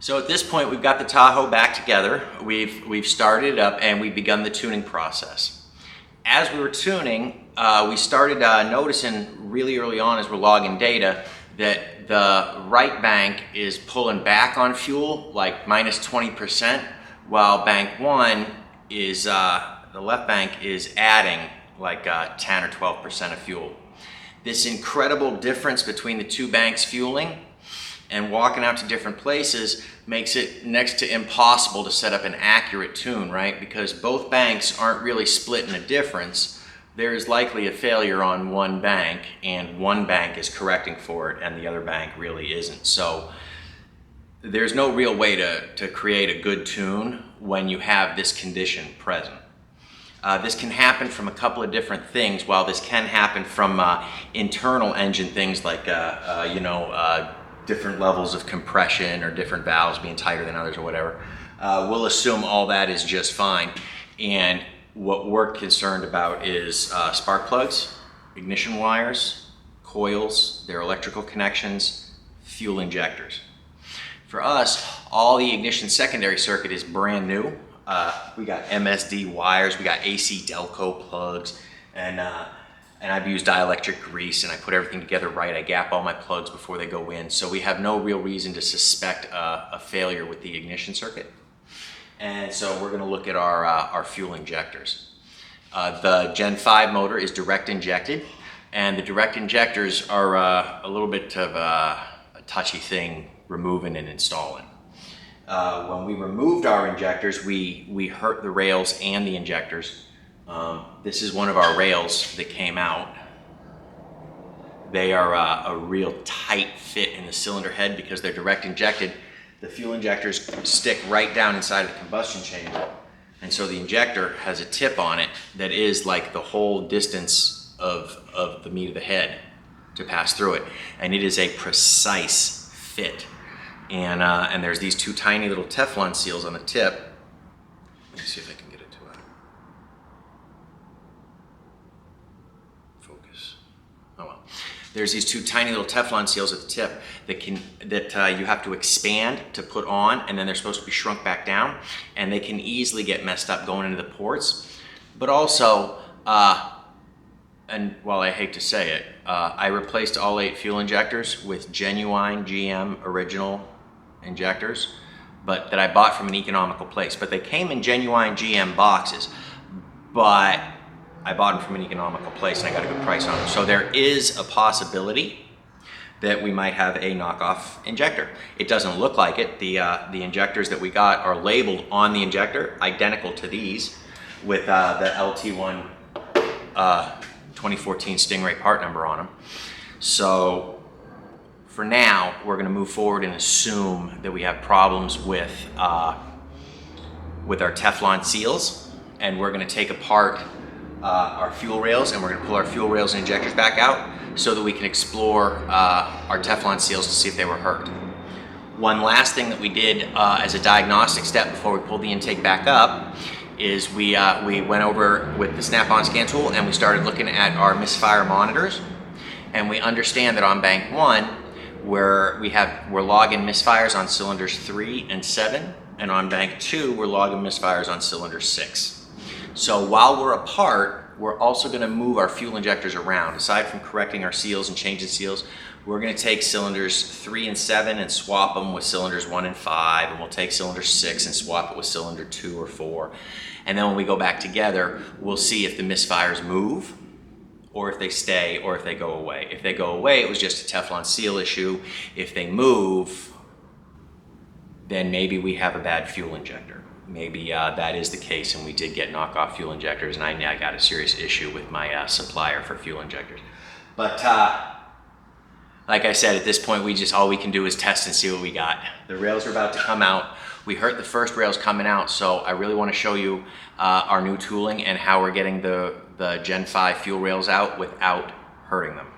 So at this point, we've got the Tahoe back together. We've started it up and we've begun the tuning process. As we were tuning, we started noticing really early on as we're logging data that the right bank is pulling back on fuel, like minus 20%, while bank one is, the left bank is adding like 10 or 12% of fuel. This incredible difference between the two banks fueling and walking out to different places makes it next to impossible to set up an accurate tune, right? Because both banks aren't really splitting a difference. There is likely a failure on one bank and one bank is correcting for it and the other bank really isn't. So there's no real way to create a good tune when you have this condition present. This can happen from a couple of different things. While this can happen from internal engine things like different levels of compression or different valves being tighter than others or whatever, we'll assume all that is just fine. And what we're concerned about is spark plugs, ignition wires, coils, their electrical connections, fuel injectors. For us, all the ignition secondary circuit is brand new. We got MSD wires, we got AC Delco plugs, and I've used dielectric grease and I put everything together right. I gap all my plugs before they go in. So we have no real reason to suspect a failure with the ignition circuit. And so we're gonna look at our fuel injectors. The Gen 5 motor is direct injected, and the direct injectors are a little bit of a touchy thing removing and installing. When we removed our injectors, we hurt the rails and the injectors. This is one of our rails that came out. They are a real tight fit in the cylinder head because they're direct injected. The fuel injectors stick right down inside the combustion chamber. And so the injector has a tip on it that is like the whole distance of the meat of the head to pass through it. And it is a precise fit. And there's these two tiny little Teflon seals on the tip. Let me see if I can get it to focus. Oh well. There's these two tiny little Teflon seals at the tip that you have to expand to put on, and then they're supposed to be shrunk back down, and they can easily get messed up going into the ports. But also, and while I hate to say it, I replaced all 8 fuel injectors with genuine GM original injectors, but that I bought from an economical place. But they came in genuine GM boxes, but I bought them from an economical place and I got a good price on them. So there is a possibility that we might have a knockoff injector. It doesn't look like it. The injectors that we got are labeled on the injector, identical to these, with the LT1 2014 Stingray part number on them. So for now, we're gonna move forward and assume that we have problems with our Teflon seals, and we're gonna take apart our fuel rails, and we're gonna pull our fuel rails and injectors back out so that we can explore our Teflon seals to see if they were hurt. One last thing that we did as a diagnostic step before we pulled the intake back up is we went over with the snap-on scan tool and we started looking at our misfire monitors, and we understand that on bank 1 we're logging misfires on cylinders 3 and 7, and on bank 2 we're logging misfires on cylinder 6. So while we're apart, we're also going to move our fuel injectors around. Aside from correcting our seals and changing seals, we're going to take cylinders 3 and 7 and swap them with cylinders 1 and 5, and we'll take cylinder 6 and swap it with cylinder 2 or 4. And then when we go back together, we'll see if the misfires move, or if they stay, or if they go away. If they go away, it was just a Teflon seal issue. If they move, then maybe we have a bad fuel injector. Maybe that is the case and we did get knockoff fuel injectors, and I got a serious issue with my supplier for fuel injectors. But like I said, at this point, all we can do is test and see what we got. The rails are about to come out. We hurt the first rails coming out, so I really want to show you our new tooling and how we're getting the Gen 5 fuel rails out without hurting them.